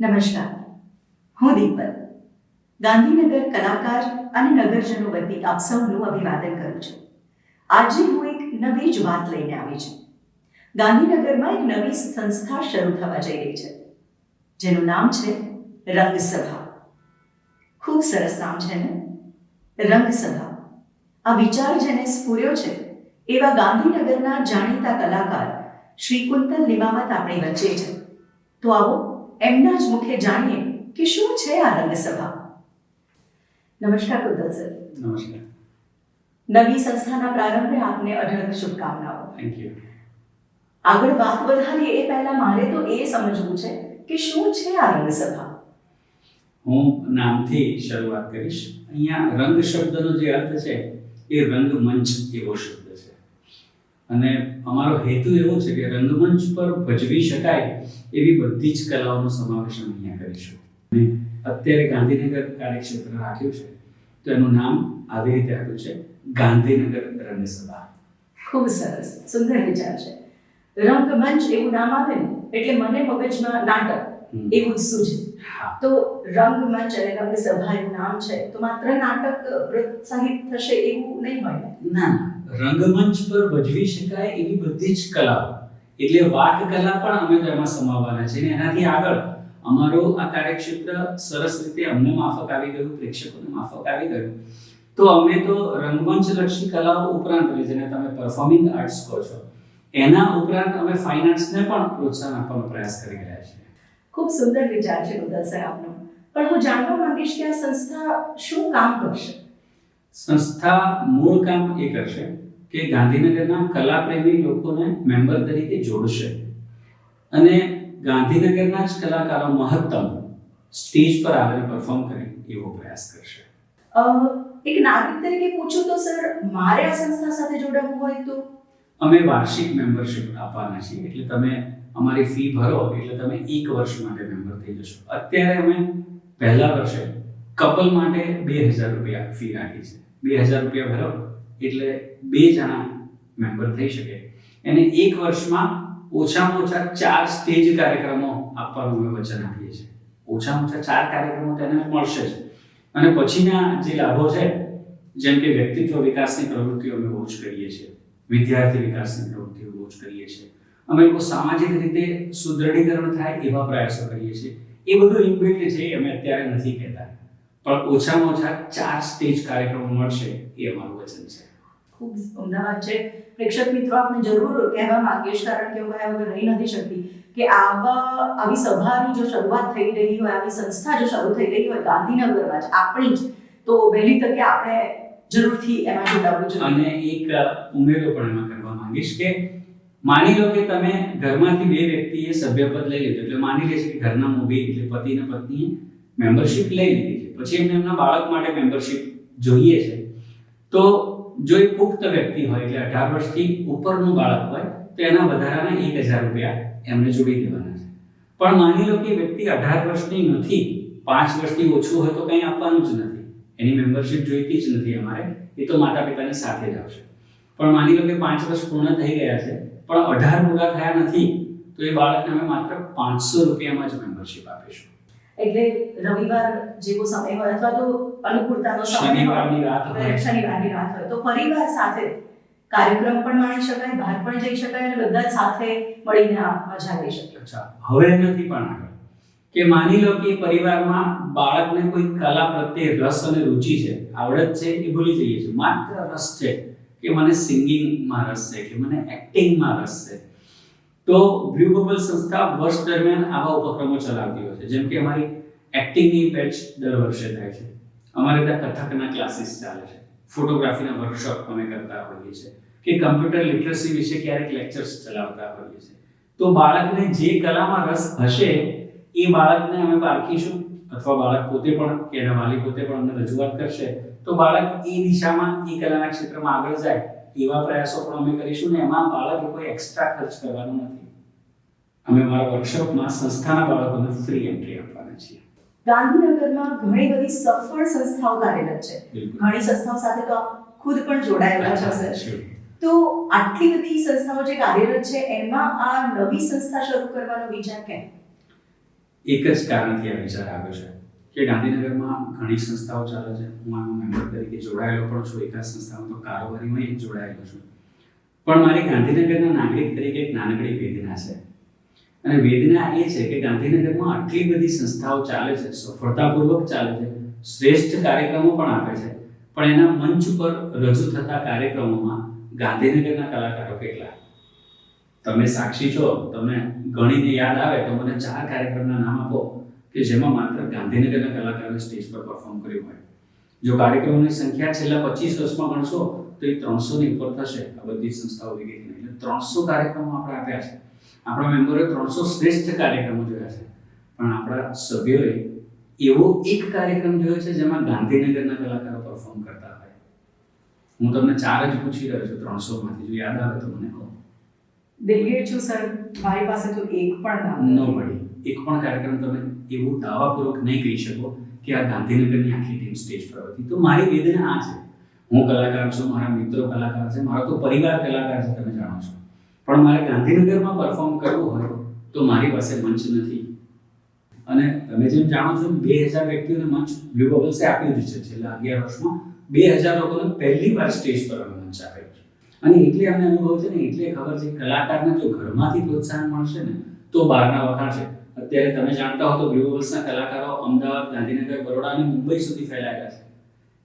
નમસ્કાર, હું દીપલ ગાંધીનગર કલાકાર અને નગરજનો વતી આપ સૌનું અભિવાદન કરું છું. આજે હું એક નવી જ વાત લઈને આવી છું. ગાંધીનગરમાં એક નવી સંસ્થા શરૂ થવા જઈ રહી છે, જેનું નામ છે રંગસભા. ખૂબ સરસ નામ છે ને, રંગસભા. આ વિચાર જેને સ્ફૂર્યો છે એવા ગાંધીનગરના જાણીતા કલાકાર શ્રી કુંતલ નિમાવત આપણી વચ્ચે છે. તો આવો એમના જ મુખે જાણીએ કે શું છે આ રંગસભા. નમસ્કાર કુંતલ સર. નમસ્કાર. નવી સંસ્થાના પ્રારંભે આપને અઢળક શુભકામનાઓ. Thank you. આગળ વાત વધારીએ એ પહેલા મારે તો એ સમજવું છે કે શું છે આ રંગસભા. હું નામથી શરૂઆત કરીશ. અહીંયા રંગ શબ્દનો જે અર્થ છે એ રંગમંચ એવો શબ્દ છે, અને અમારો હેતુ એવો છે કે રંગમંચ પર ભજવી શકાય એવી બધી જ કલાઓનો સમાવેશ અમે અહીંયા કરીશું. અને અત્યારે ગાંધીનગર કાર્યક્ષેત્ર રાખ્યું છે તો એનું નામ આવી રીતે આપ્યું છે, ગાંધીનગર રંગસભા. ખૂબ સરસ, સુંદર વિચાર છે. રંગમંચ એવું નામ આવે ને એટલે મને મગજમાં નાટક એવું જ સૂઝે. તો રંગમંચ અને રંગસભા એવું નામ છે તો માત્ર નાટક પ્રોત્સાહિત થશે એવું નહીં હોય ને? ના, રંગમંચ પર ભજવી શકાય એવી બધી જ કલાઓ, એટલે વાક કલા પણ અમે તો એમાં સમાવવાના છે. અને એનાથી આગળ અમારું આ કાર્યક્ષેત્ર સરસ રીતે અમને માફક આવી ગયું, પ્રેક્ષકોને માફક આવી ગયું, તો અમે તો રંગમંચ લક્ષી કલાઓ ઉપરાંત, જેને તમે પરફોર્મિંગ આર્ટ્સ કહો છો, એના ઉપરાંત અમે ફાઇન આર્ટ્સને પણ પ્રોત્સાહન આપવાનો પ્રયાસ કરી રહ્યા છીએ. ખૂબ સુંદર વિચાર છે કુંતલ સર આપનો. પણ હું જાણવા માંગીશ કે આ સંસ્થા શું કામ કરશે? સંસ્થા મૂળ કામ એ કરશે કે ગાંધીનગરના કલાપ્રેમી લોકોને મેમ્બર તરીકે જોડશે અને ગાંધીનગરના જ કલાકારો મહત્તમ સ્ટેજ પર આવીને પરફોર્મ કરે એવો પ્રયાસ કરશે. એક નાગરિક તરીકે પૂછું તો સર, મારે આ સંસ્થા સાથે જોડાવવું હોય તો? અમે વાર્ષિક મેમ્બરશિપ આપવાના છીએ, એટલે તમે અમારી ફી ભરો એટલે તમે 1 વર્ષ માટે મેમ્બર થઈ જશો. અત્યારે અમે પહેલા વર્ષે કપલ માટે 2000 રૂપિયા ફી રાખી છે. 2000 રૂપિયા ભરો એટલે 2 જણા મેમ્બર થઈ શકે. અને 1 વર્ષમાં ઓછામાં ઓછા 4 સ્ટેજ કાર્યક્રમો આપવાનું અમે વચન આપીએ છીએ. ઓછામાં ઓછા 4 કાર્યક્રમો તેને મળશે જ. અને પછીના જે લાભો છે, જેમ કે વ્યક્તિત્વ વિકાસની પ્રવૃત્તિઓ અમે બહુ જ કરીએ છીએ, વિદ્યાર્થી વિકાસની પ્રવૃત્તિઓ બહુ જ કરીએ છીએ, અમે લોકો સામાજિક રીતે સુદૃઢીકરણ થાય એવા પ્રયાસો કરીએ છીએ. એ બધું ઇનબિલ્ટ છે, અમે અત્યારે નથી કહેતા, પણ ઓછામાં ઓછા 4 સ્ટેજ કાર્યક્રમો મળશે એ અમારું વચન છે. ખૂબ ઉમદા વાત છે. પ્રેક્ષક મિત્રો, આપને જરૂર કહેવા માંગીશ, કારણ કે હું કહેવા વગર રહી નથી શકતી કે આવી સભાની જો શરૂઆત થઈ રહી હોય, આવી સંસ્થા જો શરૂ થઈ રહી હોય ગાંધીનગરમાં જ આપણી જ, તો વહેલી તકે આપણે જરૂરથી એમાં જોડાવવું જોઈએ. અને એક ઉમેરો પણ એમાં કરવા માંગીશ કે માની લો કે તમે ઘરમાંથી 2 વ્યક્તિએ સભ્યપદ લઈ લીધું, એટલે માની લે છે કે ઘરના મોભી એટલે પતિ અને પત્નીએ મેમ્બરશિપ લઈ લીધી છે, પછી એમને એમના બાળક માટે મેમ્બરશિપ જોઈએ છે, તો જો એક પુખ્ત વ્યક્તિ હોય એટલે 18 વર્ષથી ઉપરનું બાળક હોય તો એના વધારાના 1000 રૂપિયા એમને જોડી દેવાના છે. પણ માની લો કે વ્યક્તિ 18 વર્ષની નથી, 5 વર્ષથી ઓછું હોય તો કંઈ આપવાનું જ નથી, એની મેમ્બરશિપ જોઈતી જ નથી અમારે, એ તો માતા પિતાની સાથે જ આવશે. પણ માની લો કે 5 વર્ષ પૂર્ણ થઈ ગયા છે પણ 18 પૂરા થયા નથી, તો એ બાળકને અમે માત્ર 500 રૂપિયામાં જ મેમ્બરશિપ આપીશું. એટલે રવિવાર જેવો સમય હોય અથવા તો અનુકૂળતાનો સમય, શનિવારની રાત હોય તો પરિવાર સાથે કાર્યક્રમ પણ માણી શકાય, બહાર પણ જઈ શકાય અને બધા જ સાથે મળીને મજા લઈ શકાય. અચ્છા, હવે નથી પણ આગળ કે માની લો કે પરિવારમાં બાળકને કોઈ કલા પ્રત્યે રસ અને રુચિ છે, આવડત છે, એ ભૂલી જઈએ છીએ, માત્ર રસ છે કે મને સિંગિંગમાં રસ છે, કે મને એક્ટિંગમાં રસ છે, તો બ્લુ બબલ સંસ્થા વર્ષ દરમિયાન આવા ઉપક્રમો ચલાવતી હોય છે. જેમ કે અમારી એક્ટિંગની બેચ દર વર્ષે થાય છે, અમારે ત્યાં કથકના ક્લાસીસ ચાલે છે, ફોટોગ્રાફીના વર્કશોપ અમે કરતા હોઈએ છીએ, કે કમ્પ્યુટર લિટરસી વિશે ક્યારેક લેક્ચર્સ ચલાવતા હોઈએ છીએ. તો બાળકને જે કલામાં રસ હશે એ બાળકને અમે પારખીશું, અથવા બાળક પોતે પણ કે એના વાલી પોતે પણ અમને રજૂઆત કરશે, તો બાળક એ દિશામાં એ કલાના ક્ષેત્રમાં આગળ જાય એવા પ્રયાસો પણ અમે કરીશું. ને એમાં બાળકે કોઈ એક્સ્ટ્રા ખર્ચ કરવાનો નથી. અમે અમારા વર્કશોપમાં સંસ્થાના બાળકોને ફ્રી એન્ટ્રી આપવાના છીએ. ગાંધીનગરમાં ઘણી બધી સફળ સંસ્થાઓ કાર્યરત છે, ઘણી સંસ્થાઓ સાથે તો આપ ખુદ પણ જોડાયેલા છો સર. તો આટલી બધી સંસ્થાઓ જે કાર્યરત છે એમાં આ નવી સંસ્થા શરૂ કરવાનો વિચાર કેમ? એક જ કારણથી આ વિચાર આવ્યો છે કે ગાંધીનગરમાં ઘણી સંસ્થાઓ ચાલે છે. હું આમાં મેમ્બર તરીકે જોડાયેલો પણ છું. એકાદ સંસ્થામાં તો કારોબારીમાં જ જોડાયેલો છું. પણ મારી ગાંધીનગરના નાગરિક તરીકે એક નાનકડી વેદના છે. અને વેદના એ છે કે ગાંધીનગરમાં આટલી બધી સંસ્થાઓ ચાલે છે, સફળતાપૂર્વક ચાલે છે, શ્રેષ્ઠ કાર્યક્રમો પણ આપે છે, પણ એના મંચ પર રજૂ થતા કાર્યક્રમોમાં ગાંધીનગરના કલાકારો કેટલા? તમે સાક્ષી છો, તમને ગણીને યાદ આવે તો મને 4 કાર્યક્રમના નામ આપો કે જેમાં માત્ર ગાંધીનગરના કલાકારોએ સ્ટેજ પર પરફોર્મ કર્યું હોય. જો કાર્યક્રમોની સંખ્યા છેલ્લા 25 વર્ષમાં ગણશો તો એ 300 ની ઉપર થશે. આ બધી સંસ્થાઓ ભેગી થઈને એટલે 300 કાર્યક્રમો આપણે આપ્યા છે. આપણા મેમ્બરોએ 300 શ્રેષ્ઠ કાર્યક્રમો જોયા છે, પણ આપણા સભ્યોએ એવો એક કાર્યક્રમ જોયો છે જેમાં ગાંધીનગરના કલાકારો પરફોર્મ કરતા હોય. હું તમને 4 જ પૂછી રહ્યો છું 300 માંથી, જો યાદ આવે તો મને કહો. દિલગીર છું સર, મારી પાસે તો એક પણ નામ નો મળી. એક પણ કાર્યક્રમ તમે એવું દાવાપૂર્વક નહીં કહી શકો કે આ ગાંધીનગરની આખી ટીમ સ્ટેજ પર હતી. તો મારી વેદના આ છે. હું કલાકાર છું, મારા મિત્રો કલાકાર છે, મારો તો પરિવાર કલાકાર છે, તમે જાણો છો, પણ મારે ગાંધીનગરમાં પરફોર્મ કરવું હોય તો મારી પાસે મંચ નથી. અને તમે જેમ જાણો છો 2000 વ્યક્તિઓને મંચ બ્લુ બબલ્સે આપ્યું જ છે. છેલ્લા 11 વર્ષમાં 2000 લોકોને પહેલી વાર સ્ટેજ પર મંચ આપ્યું છે. અને એટલે અમને અનુભવ છે ને, એટલે ખબર છે કલાકારને જો ઘરમાંથી પ્રોત્સાહન મળશે ને તો બહારના વખાણશે. અત્યારે તમે જાણતા હો તો બ્લુ બબલ્સના કલાકારો અમદાવાદ, ગાંધીનગર, બરોડા અને મુંબઈ સુધી ફેલાયેલા છે.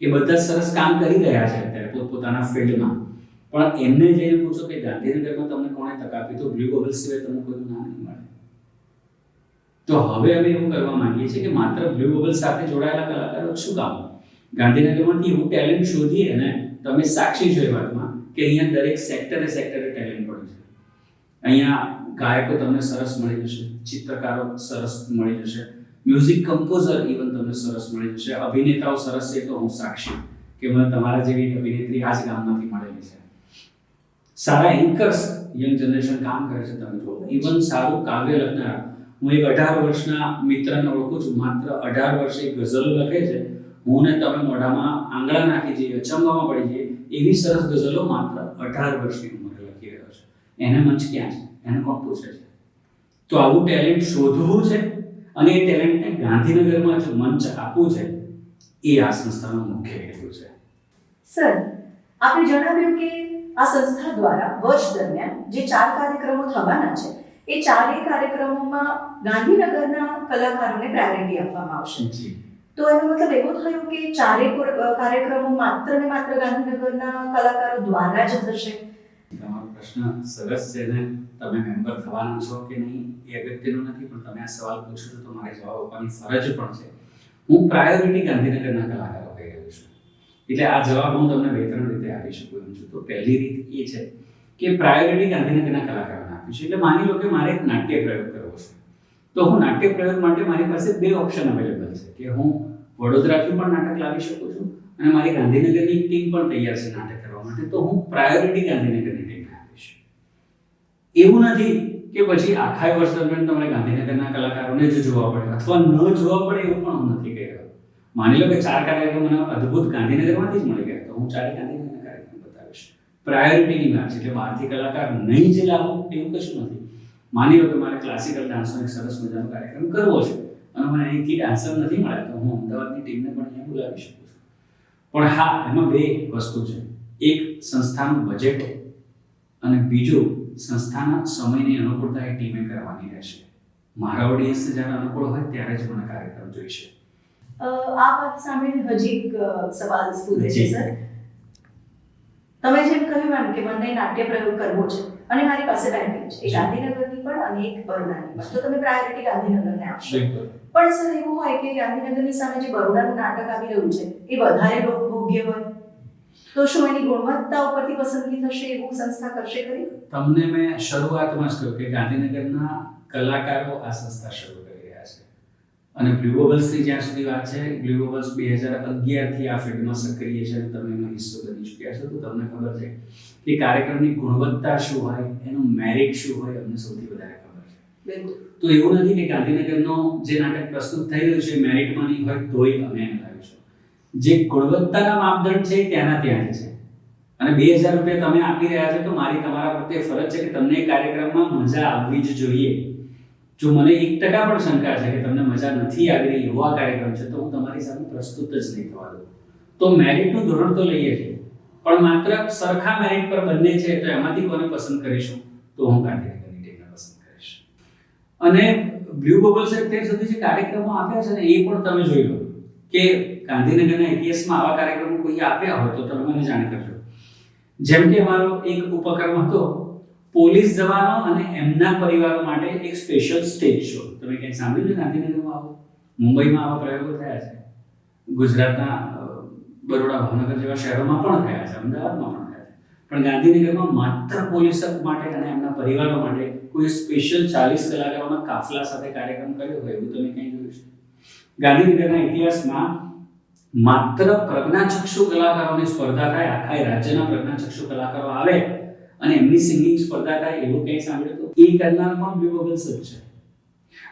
એ બધા સરસ કામ કરી રહ્યા છે અત્યારે પોતપોતાના ફિલ્ડમાં. પણ એમને જઈને પૂછો કે ગાંધીનગરમાં તમને કોણે તક આપી, તો બ્લુ બબલ્સ સિવાય તમને કોઈનું નામ નહીં મળે. તો હવે અમે એવું કરવા માંગીએ છીએ કે માત્ર બ્લુ બબલ્સ સાથે જોડાયેલા કલાકારો શું કામ, ગાંધીનગરમાંથી એવું ટેલેન્ટ શોધીએ ને. તમે સાક્ષી છો એ વાતમાં કે અહીંયા દરેક સેક્ટરે ટેલેન્ટ પડ્યું છે. અહીંયા ગાયકો તમને સરસ મળી જશે, ચિત્રકારો સરસ મળી જશે, મ્યુઝિક કમ્પોઝર ઇવન તમને સરસ મળી જશે, અભિનેતાઓ સરસ છે. તો હું સાક્ષી કે મને તમારા જેવી અભિનેત્રી આ જ ગામમાંથી મળેલી છે. સારા એન્કર્સ યંગ જનરેશન કામ કરે છે, તમે જુઓ. ઇવન સારું કાવ્ય લખનારા, હું એક 18 વર્ષના મિત્રને ઓળખું છું, માત્ર 18 વર્ષે ગઝલો લખે છે. હું ને તમે મોઢામાં આંગળા નાખી જઈએ, અચંબામાં પડી જઈએ એવી સરસ ગઝલો માત્ર 18 વર્ષની ઉંમરે લખી રહ્યો છે. એને મંચ ક્યાં છે? એને કોણ પૂછે છે? તો આવું ટેલેન્ટ શોધવું છે અને એ ટેલેન્ટને ગાંધીનગરમાં જ મંચ આપવું છે, એ આ સંસ્થાનો મુખ્ય હેતુ છે. સર, આપણે જણાવ્યું કે આ સંસ્થા દ્વારા વર્ષ દરમિયાન જે 4 કાર્યક્રમો થવાના છે એ 4 કાર્યક્રમોમાં ગાંધીનગરના કલાકારોને પ્રાયોરિટી આપવામાં આવશે. તો એનો મતલબ એવો થયો કે 4 કાર્યક્રમો માત્ર ને માત્ર ગાંધીનગરના કલાકારો દ્વારા જ થશે? તમારો પ્રશ્ન સરસ છે ને તમે મેમ્બર થવાના છો કે નહીં એ અગત્યનું નથી, પણ તમે આ સવાલ પૂછો છો તો મારે જવાબ આપવાની ફરજ પણ છે. હું પ્રાયોરિટી ગાંધીનગરના કલાકારો કહી રહ્યો છું. એટલે આ જવાબ હું તમને 2-3 રીતે આપી શકું એમ છું. તો પહેલી રીત એ છે કે પ્રાયોરિટી ગાંધીનગરના કલાકારોને આપી છે. એટલે માની લો કે મારે એક નાટ્ય પ્રયોગ કરવો છે, તો હું નાટ્ય પ્રયોગ માટે મારી પાસે 2 ઓપ્શન અવેલેબલ છે કે હું વડોદરાથી પણ નાટક લાવી શકું છું અને મારી ગાંધીનગરની ટીમ પણ તૈયાર છે નાટક કરવા માટે. તો હું પ્રાયોરિટી ગાંધીનગરની ટીમને આપીશ. એવું નથી કે પછી આખા વર્ષ દરમિયાન તમારે ગાંધીનગરના કલાકારોને જ જોવા પડે અથવા ન જોવા પડે, એવું પણ હું નથી કહી રહ્યો. માની લો કે 4 કાર્યક્રમ મને અદ્ભુત ગાંધીનગરમાંથી જ મળી ગયા, તો હું 4 ગાંધીનગરના કાર્યક્રમ બતાવીશ. પ્રાયોરિટીની વાત છે એટલે બહારથી કલાકાર નહીં જ લાવું એવું કશું નથી. માની લો કે મારે ક્લાસિકલ ડાન્સનો એક સરસ મજાનો કાર્યક્રમ કરવો છે અને મને અહીંથી ડાન્સર નથી મળ્યા, તો હું અમદાવાદની ટીમને પણ અહીંયા બોલાવી શકું છું. પણ હા, એમાં 2 વસ્તુ છે. એક સંસ્થાનું બજેટ અને બીજું સંસ્થાના સમયની અનુકૂળતા એ ટીમે કરવાની રહેશે. મારા ઓડિયન્સ જ્યારે અનુકૂળ હોય ત્યારે જ મને કાર્યક્રમ જોઈશે. આ વાત સામે હજી એક સવાલ સ્ફુરે છે સર. તમે જેમ કહ્યું એમ કે મને નાટ્ય પ્રયોગ કરવો છે અને મારી પાસે 2 ટીમ છે, એક ગાંધીનગરની પણ અને એક બરોડાની પણ, તો તમે પ્રાયોરિટી ગાંધીનગરને આપશો. પણ સર એવું હોય કે ગાંધીનગરની સામે જે બરોડાનું નાટક આવી રહ્યું છે એ વધારે લોકભોગ્ય હોય, તો શું એની ગુણવત્તા ઉપરથી પસંદગી થશે એવું સંસ્થા કરશે ખરી? તમને મેં શરૂઆતમાં જ કહ્યું કે ગાંધીનગરના કલાકારો આ સંસ્થા શરૂ કરી રહ્યા છે. અને બ્લુ બબલ્સની જ્યાં સુધી વાત છે, બ્લુ બબલ્સ 2011થી આ ફિલ્ડમાં સક્રિય છે અને તમે એનો હિસ્સો બની ચૂક્યા છો. તો તમને ખબર છે કે કાર્યક્રમની ગુણવત્તા શું હોય, એનું મેરિટ શું હોય, અમને સૌથી વધારે ખબર છે. તો એવું નથી કે ગાંધીનગરનો જે નાટક પ્રસ્તુત થઈ રહ્યું છે મેરિટમાં નહીં હોય તોય અમે એને લાવીશું. જે ગુણવત્તાના માપદંડ છે ત્યાંના ત્યાં જ છે. અને 2000 રૂપિયા તમે આપી રહ્યા છો તો મારી તમારા પ્રત્યે ફરજ છે કે તમને એ કાર્યક્રમમાં મજા આવવી જ જોઈએ. જો મને 1% પણ શંકા છે કે તમને મજા નથી આવી રહી એવો આ કાર્યક્રમ છે તો હું તમારી સામે પ્રસ્તુત જ નહીં થવા દઉં. તો મેરિટનું ધોરણ તો લઈએ છીએ, પણ માત્ર સરખા મેરિટ પર બંને છે તો એમાંથી કોને પસંદ કરીશું? તો હું ગાંધીનગરની ટીમને પસંદ કરીશ. અને બ્લુ બબલ્સ અત્યાર સુધી જે કાર્યક્રમો આપ્યા છે ને એ પણ તમે જોઈ લો કે ગાંધીનગરના ઇતિહાસમાં આવા કાર્યક્રમો કોઈ આપ્યા હોય તો તમે મને જાણ કરજો. જેમ કે અમારો એક ઉપક્રમ હતો પોલીસ જવાનો અને એમના પરિવારો માટે એક સ્પેશિયલ સ્ટેજ શો. તમે ક્યાંય સાંભળ્યું છે ગાંધીનગરમાં આવો? મુંબઈમાં આવા પ્રયોગો થયા છે, ગુજરાતના બરોડા, ભાવનગર જેવા શહેરોમાં પણ થયા છે, અમદાવાદમાં પણ થયા છે, પણ ગાંધીનગરમાં માત્ર પોલીસ માટે અને એમના પરિવારો માટે કોઈ સ્પેશિયલ 40 કલાકારોના કાફલા સાથે કાર્યક્રમ કર્યો હોય એવું તમે ક્યાંય જોયું છે? ગાંધીનગરના ઇતિહાસમાં માત્ર પ્રજ્ઞાચક્ષુ કલાકારોની સ્પર્ધા થાય, આખા રાજ્યના પ્રજ્ઞાચક્ષુ કલાકારો આવે અને એમની સિંગિંગ સ્પર્ધા થાય એવું કંઈ સાંભળ્યું તો એ કરનાર પણ બ્લુ બબલ્સ જ છે.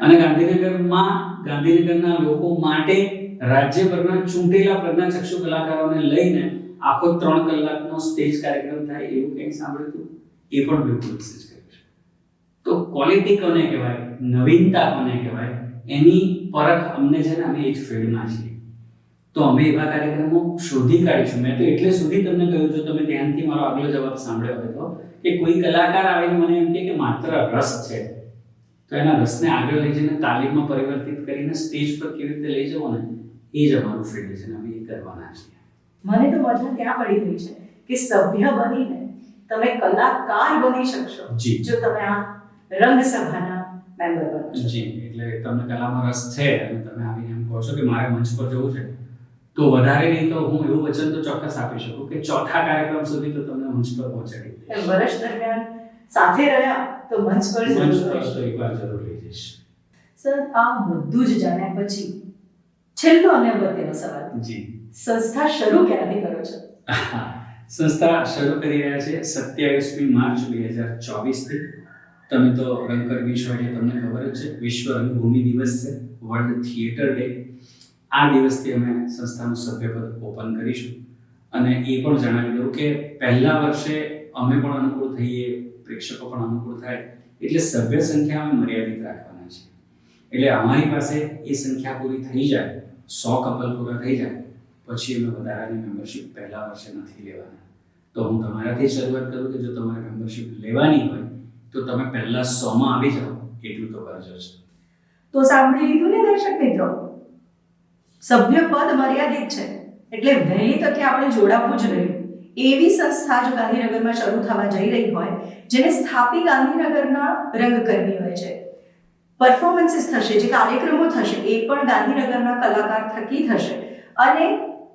અને ગાંધીનગરના લોકો માટે રાજ્યભરના ચૂંટેલા પ્રજ્ઞાચક્ષુ કલાકારોને લઈને આખો 3 કલાકનો સ્ટેજ કાર્યક્રમ થાય એવું કંઈ સાંભળ્યું હતું? એ પણ બ્લુ બબલ્સ જ કર્યું છે. તો ક્વોલિટી કોને કહેવાય, નવીનતા કોને કહેવાય, એની પરખ અમને છે ને અમે એ જ ફિલ્ડમાં છીએ. તો અમે એવા કાર્યક્રમો શોધી કાઢીશું. મેં તો એટલે સુધી તમને કહ્યું, જો તમે ધ્યાનથી મારો આગલો જવાબ સાંભળ્યો હોય તો, કે કોઈ કલાકાર આવીને મને એમ કે માત્ર રસ છે તો એના રસને આગળ લઈ જઈને તાલીમમાં પરિવર્તિત કરીને સ્ટેજ પર કેવી રીતે લઈ જવો ને એ જ અમારું ફિલ્ડ છે ને અમે એ કરવાના છીએ. મને તો મજા ત્યાં પડી રહી છે કે સભ્ય બનીને તમે કલાકાર બની શકશો જો તમે આ રંગસભાના મેમ્બર બનો છો. જી, એટલે તમને કલામાં રસ છે અને તમે આવીને એમ કહો છો કે મારે મંચ પર જવું છે તો વધારે નહીં તો હું એવું વચન તો ચોક્કસ આપી શકું કે ચોથા કાર્યક્રમ સુધી તો તમને મંચ પર પહોંચાડી દઈશ. વર્ષ દરમિયાન સાથે રહ્યા તો મંચ પર તો એકવાર જરૂર લઈ જઈશ. સર, આ બધું જ જાણ્યા પછી છેલ્લો અને અગત્યનો સવાલ. જી, સંસ્થા શરૂ ક્યારથી કરો છો? સંસ્થા શરૂ કરી રહ્યા છે 27મી માર્ચ 2024 થી. તમે તો રંગકર્મી છો એટલે તમને ખબર જ છે, વિશ્વ રંગભૂમિ દિવસ છે, વર્લ્ડ થિયેટર ડે. આ દિવસથી અમે સંસ્થાનું સભ્યપદ ઓપન કરીશું. અને એ પણ જણાવી દઉં કે પહેલા વર્ષે અમે પણ અનુકૂળ થઈએ, પ્રેક્ષકો પણ અનુકૂળ થાય એટલે સભ્ય સંખ્યા અમે મર્યાદિત રાખવાના છે. એટલે અમારી પાસે એ સંખ્યા પૂરી થઈ જાય, 100 કપલ પૂરા થઈ જાય પછી અમે વધારાની મેમ્બરશિપ પહેલા વર્ષે નથી લેવાના. તો હું તમારાથી શરૂઆત કરું કે જો તમારે મેમ્બરશિપ લેવાની હોય તો તમે પહેલા 100માં આવી જાઓ એટલું તો કરજો જ. તો સાંભળી લીધું ને દર્શક મિત્રો, સભ્યપદ મર્યાદિત છે એટલે વહેલી તકે આપણે જોડાવવું જ રહ્યું. એવી સંસ્થા જો ગાંધીનગરમાં શરૂ થવા જઈ રહી હોય જેને સ્થાપી ગાંધીનગરના રંગકર્મીઓએ છે, પરફોર્મન્સીસ થશે, જે કાર્યક્રમો થશે એ પણ ગાંધીનગરના કલાકાર થકી થશે. અને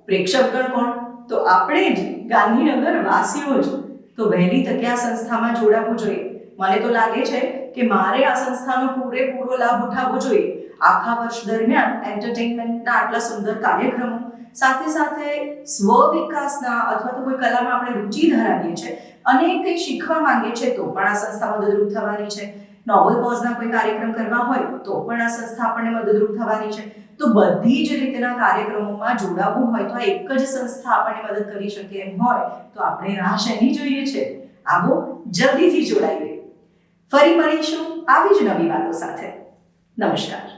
પ્રેક્ષકગણ કોણ? તો આપણે જ, ગાંધીનગર વાસીઓ જ. તો વહેલી તકે આ સંસ્થામાં જોડાવવું જોઈએ. મને તો લાગે છે કે મારે આ સંસ્થાનો પૂરેપૂરો લાભ ઉઠાવવો જોઈએ. આખા વર્ષ દરમિયાન એન્ટરટેનમેન્ટના આટલા સુંદર કાર્યક્રમો સાથે સાથે સ્વ વિકાસના અથવા તો કોઈ કલામાં આપણે રુચિ ધરાવીએ છીએ અને કંઈ શીખવા માંગીએ છીએ તો પણ આ સંસ્થા મદદરૂપ થવાની છે. નોબલ કોઝના કોઈ કાર્યક્રમ કરવા હોય તો પણ આ સંસ્થા આપણને મદદરૂપ થવાની છે. તો બધી જ રીતના કાર્યક્રમોમાં જોડાવવું હોય તો આ એક જ સંસ્થા આપણને મદદ કરી શકે એમ હોય તો આપણે રાહ શેની જોઈએ છે? આવો જલ્દીથી જોડાઈએ. ફરી મળીશું આવી જ નવી વાતો સાથે. નમસ્કાર.